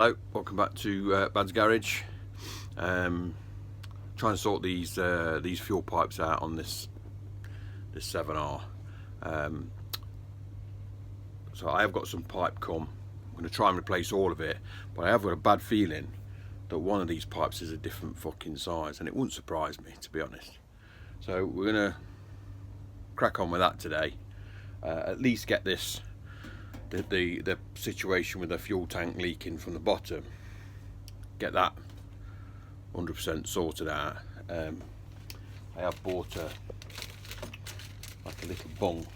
Hello, welcome back to Bad's Garage. Trying to sort these fuel pipes out on this 7R. So I have got some pipe come. I'm going to try and replace all of it, but I have got a bad feeling that one of these pipes is a different fucking size, and it wouldn't surprise me, to be honest. So we're going to crack on with that today. At least get this. The situation with the fuel tank leaking from the bottom, get that 100% sorted out. I have bought a little bung.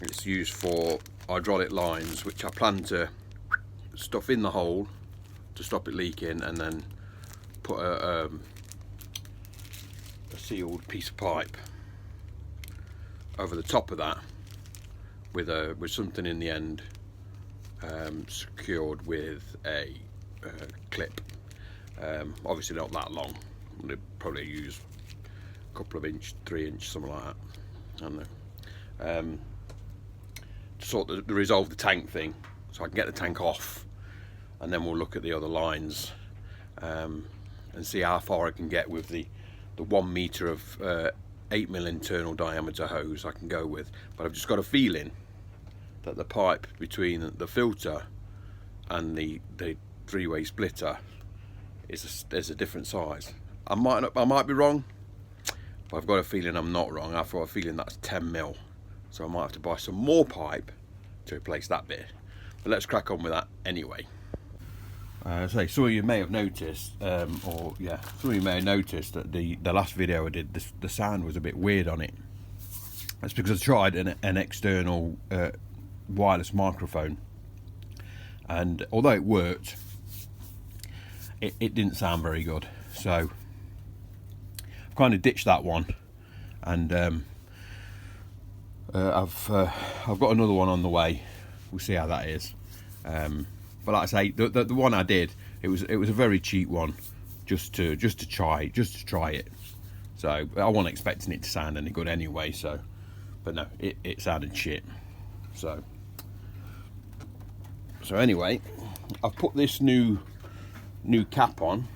It's used for hydraulic lines, which I plan to stuff in the hole to stop it leaking, and then put a sealed piece of pipe over the top of that, with something in the end, secured with a clip. Obviously not that long. They'd probably use a couple of inch, 3 inch, something like that. I don't know. To sort of resolve the tank thing, so I can get the tank off, and then we'll look at the other lines and see how far I can get with the 1 meter of 8mm internal diameter hose I can go with. But I've just got a feeling that the pipe between the filter and the three-way splitter is a different size. I might be wrong, but I've got a feeling I'm not wrong. I've got a feeling that's 10mm, so I might have to buy some more pipe to replace that bit. But let's crack on with that anyway. So some of you may have noticed, some of you may have noticed that the last video I did, the sound was a bit weird on it. That's because I tried an external wireless microphone, and although it worked, it didn't sound very good. So I've kind of ditched that one, and I've got another one on the way. We'll see how that is. But like I say, the one I did, it was a very cheap one, just to try it. So I wasn't expecting it to sound any good anyway. So, but no, it sounded shit. So anyway, I've put this new cap on,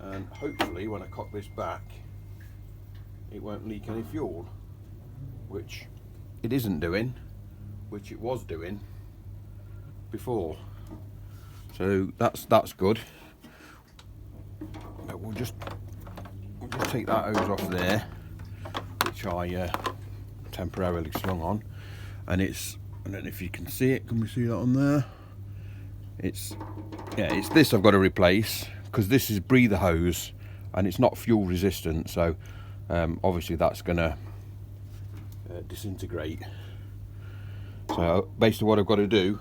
and hopefully when I cock this back, it won't leak any fuel, which it isn't doing, which it was doing before. So that's good. But we'll just take that hose off there, which I temporarily slung on, and I don't know if you can see it. Can we see that on there? It's this I've got to replace, because this is breather hose and it's not fuel resistant. So obviously that's gonna disintegrate. So basically what I've got to do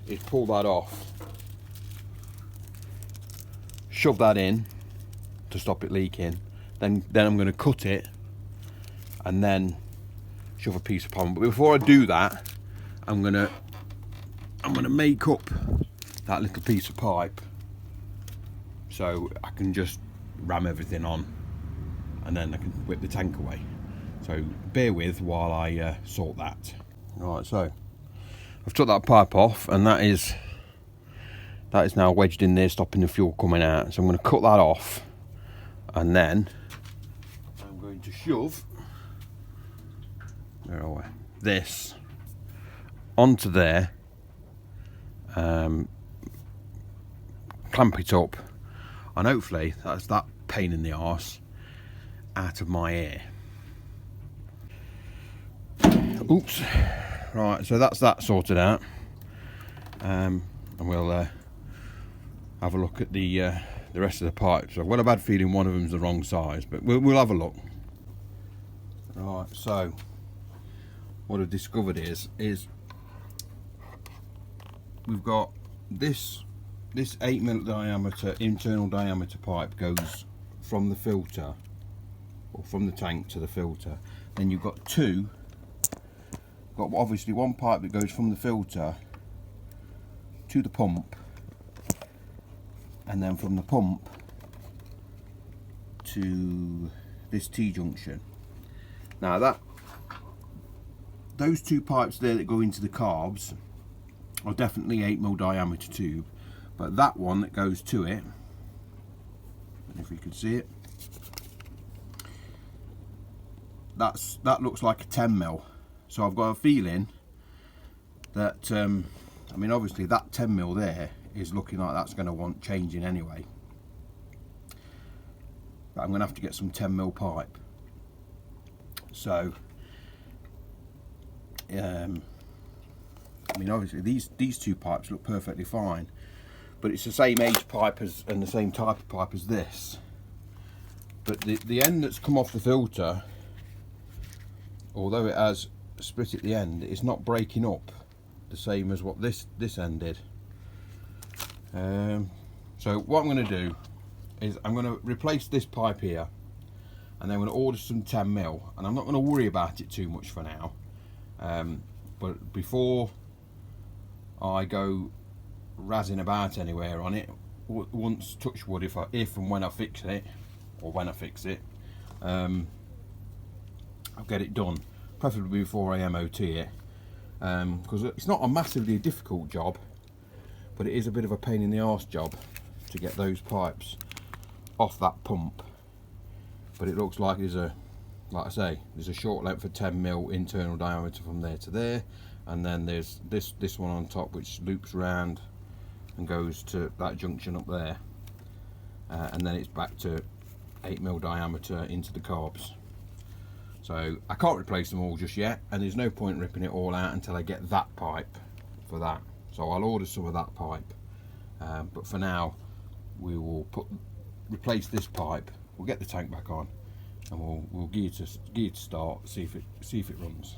is pull that off, shove that in to stop it leaking, then I'm going to cut it and then shove a piece of palm. But before I do that, I'm gonna make up that little piece of pipe so I can just ram everything on, and then I can whip the tank away. So bear with while I sort that. Right, so I've took that pipe off, and that is now wedged in there, stopping the fuel coming out. So I'm going to cut that off, and then I'm going to shove this onto there, clamp it up, and hopefully that's that pain in the arse out of my ear. Oops. Right, so that's that sorted out, and we'll have a look at the rest of the pipes. I've got a bad feeling one of them's the wrong size, but we'll have a look. Right, so what I've discovered is we've got this 8mm diameter internal diameter pipe goes from the filter, or from the tank to the filter. Then you've got obviously one pipe that goes from the filter to the pump, and then from the pump to this T-junction. Now those two pipes there that go into the carbs or definitely 8mm diameter tube, but that one that goes to it, if you can see it, that looks like a 10mm. So I've got a feeling that I mean, obviously that 10mm there is looking like that's going to want changing anyway, but I'm going to have to get some 10mm pipe. So I mean, obviously these two pipes look perfectly fine, but it's the same age pipe as, and the same type of pipe as this, but the end that's come off the filter, although it has split at the end, it's not breaking up the same as what this end did. So what I'm going to do is I'm going to replace this pipe here, and then I'm going to order some 10mm, and I'm not going to worry about it too much for now, but before I go razzing about anywhere on it, once, touch wood, if and when I fix it, or when I fix it, I'll get it done, preferably before I MOT it, because it's not a massively difficult job, but it is a bit of a pain in the arse job to get those pipes off that pump. But it looks like there's a, like I say, there's a short length of 10mm internal diameter from there to there, and then there's this one on top which loops round and goes to that junction up there, and then it's back to 8mm diameter into the carbs. So I can't replace them all just yet, and there's no point ripping it all out until I get that pipe for that. So I'll order some of that pipe, but for now we will replace this pipe. We'll get the tank back on, and we'll gear to start, see if it runs.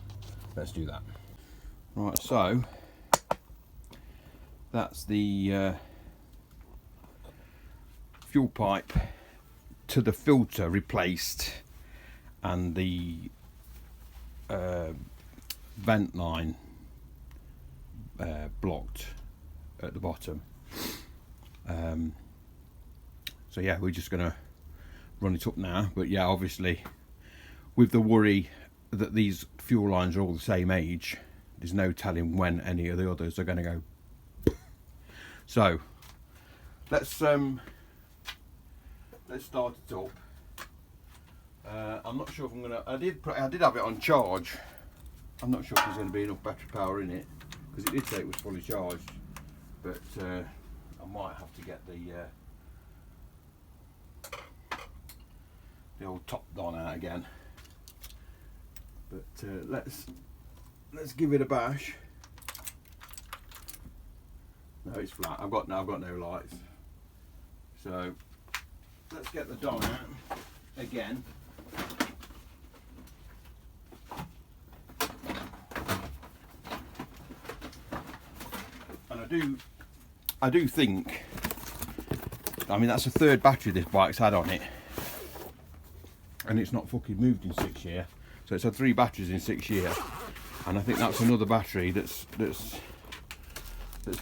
Let's do that. Right, so that's the fuel pipe to the filter replaced, and the vent line blocked at the bottom. So yeah, we're just gonna run it up now, but yeah, obviously with the worry that these fuel lines are all the same age, there's no telling when any of the others are going to go. So let's start it up. I'm not sure if I'm gonna, I did have it on charge. I'm not sure if there's going to be enough battery power in it, because it did say it was fully charged, but I might have to get the old top don out again. But let's give it a bash. No, it's flat. I've got no lights. So let's get the don out again. And I do think, I mean, that's the third battery this bike's had on it, and it's not fucking moved in 6 years. So it's had 3 batteries in 6 years, and I think that's another battery that's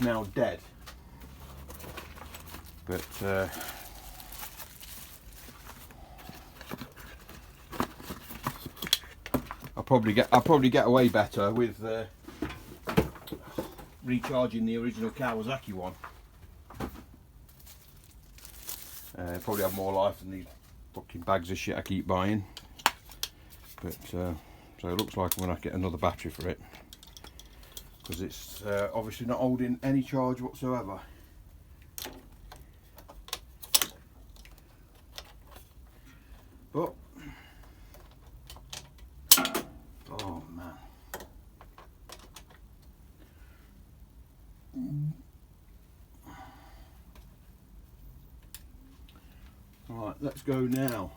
now dead. But I'll probably get away better with recharging the original Kawasaki one. Probably have more life than these fucking bags of shit I keep buying. But so it looks like I'm going to get another battery for it, because it's obviously not holding any charge whatsoever. But oh man, right, let's go now.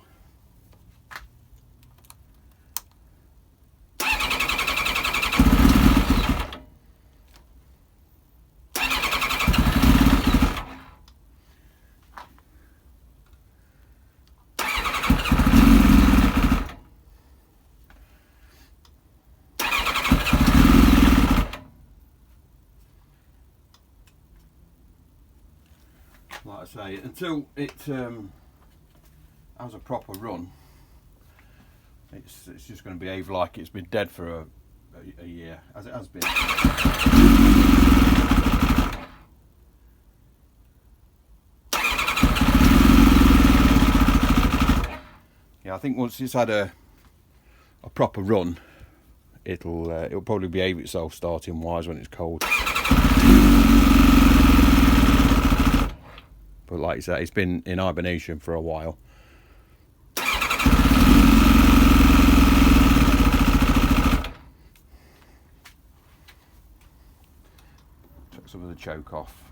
Like I say, until it has a proper run, it's just going to behave like it's been dead for a year, as it has been. Yeah, I think once it's had a proper run, it'll probably behave itself starting wise when it's cold. But like I said, it's been in hibernation for a while. Took some of the choke off.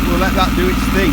We'll let that do its thing.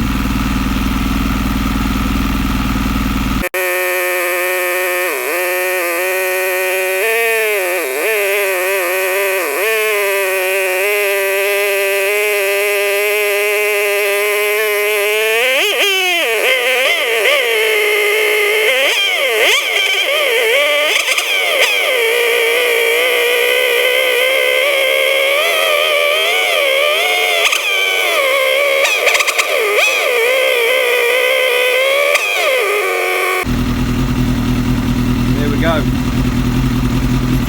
Go.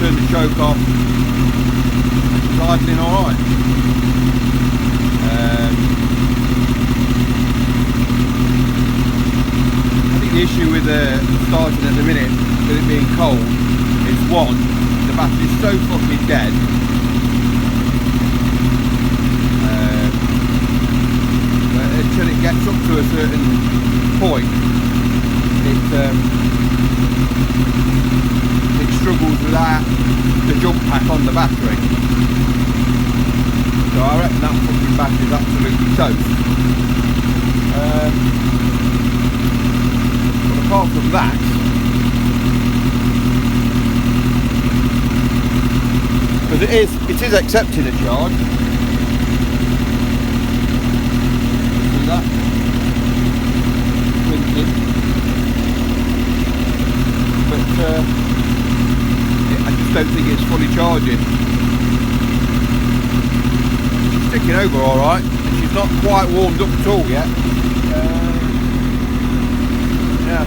Turn the choke off. It's idling alright. I think the issue with starting at the minute, with it being cold, is one, the battery's so fucking dead. Until it gets up to a certain point, it struggles without the jump pack on the battery. So I reckon that fucking battery is absolutely toast. But apart from that, because it is accepting a charge. See that? Blinking. But I just don't think it's fully charging. She's ticking over alright, and she's not quite warmed up at all yet. Yeah.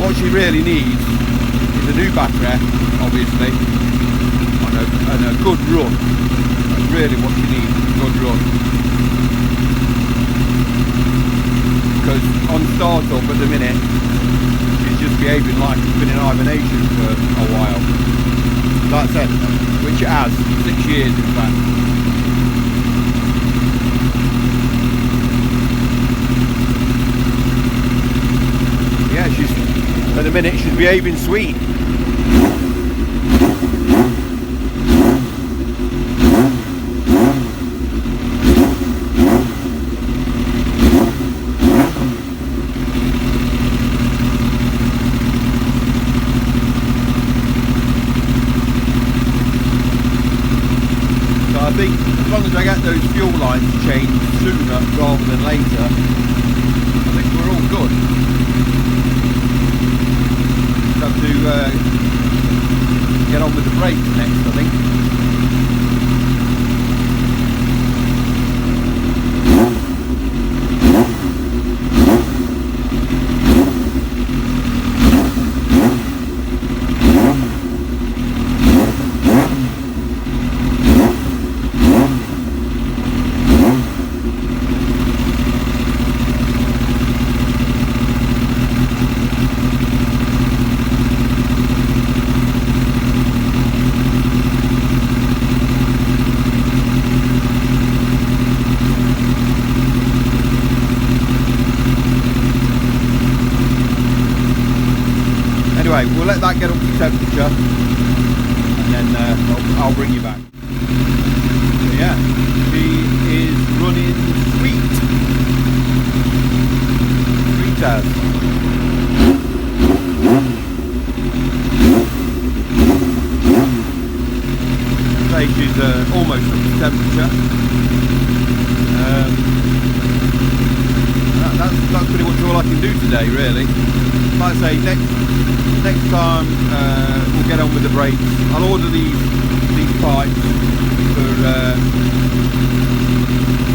What she really needs is a new battery, obviously, and a good run. That's really what you need, a good run. Because on start-up at the minute, she's just behaving like it's been in hibernation for a while. That's it, which it has, 6 years in fact. Yeah, at the minute she's behaving sweet. I think as long as I get those fuel lines changed sooner rather than later, I think we're all good. Just have to get on with the brakes next, I think. Anyway, we'll let that get up to temperature and then I'll bring you back. So yeah, she is running sweet. Sweet as. Say she's almost temperature. That's pretty much all I can do today, really. Like I say, next time we'll get on with the brakes. I'll order these pipes for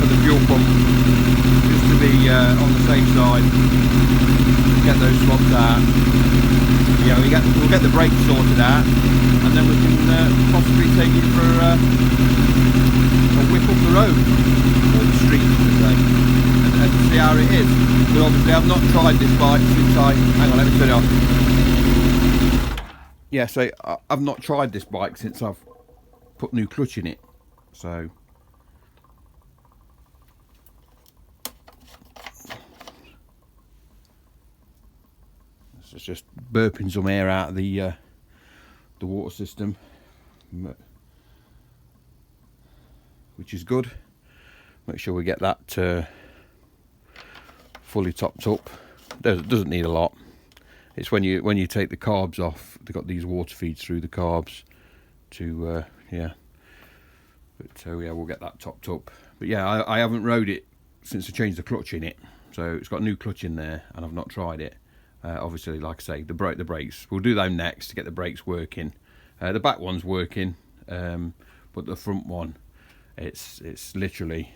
the fuel pump, just to be on the safe side. Get those swapped out. Yeah, we'll get the brakes sorted out, and then we can possibly take it for a whip up the road, or the street, to say, and see how it is. But obviously I've not tried this bike since hang on, let me turn it off. Yeah, so I've not tried this bike since I've put new clutch in it, so it's just burping some air out of the water system, which is good. Make sure we get that fully topped up. Doesn't need a lot. It's when you take the carbs off, they've got these water feeds through the carbs to yeah. But yeah, we'll get that topped up. But yeah, I haven't rode it since I changed the clutch in it, so it's got a new clutch in there, and I've not tried it. Obviously, like I say, the brakes, we'll do them next to get the brakes working. The back one's working, but the front one, it's literally,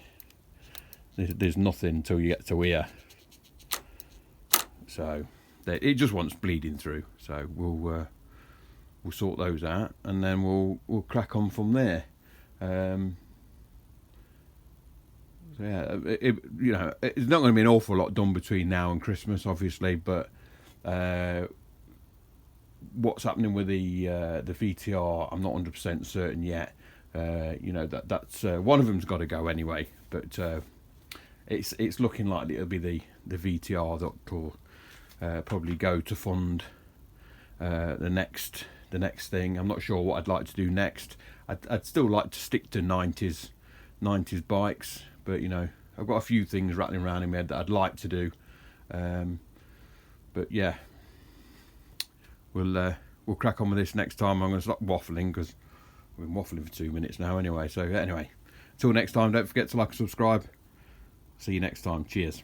there's nothing until you get to here. So it just wants bleeding through. So we'll sort those out, and then we'll crack on from there. So yeah, you know, it's not going to be an awful lot done between now and Christmas, obviously, but what's happening with the VTR, I'm not 100% certain yet. You know, that's one of them's got to go anyway, but it's looking like it'll be the VTR that will probably go to fund the next thing. I'm not sure what I'd like to do next. I'd still like to stick to 90s bikes, but you know, I've got a few things rattling around in my head that I'd like to do. But yeah, we'll crack on with this next time. I'm going to stop waffling because we've been waffling for 2 minutes now anyway. So anyway, until next time, don't forget to like and subscribe. See you next time. Cheers.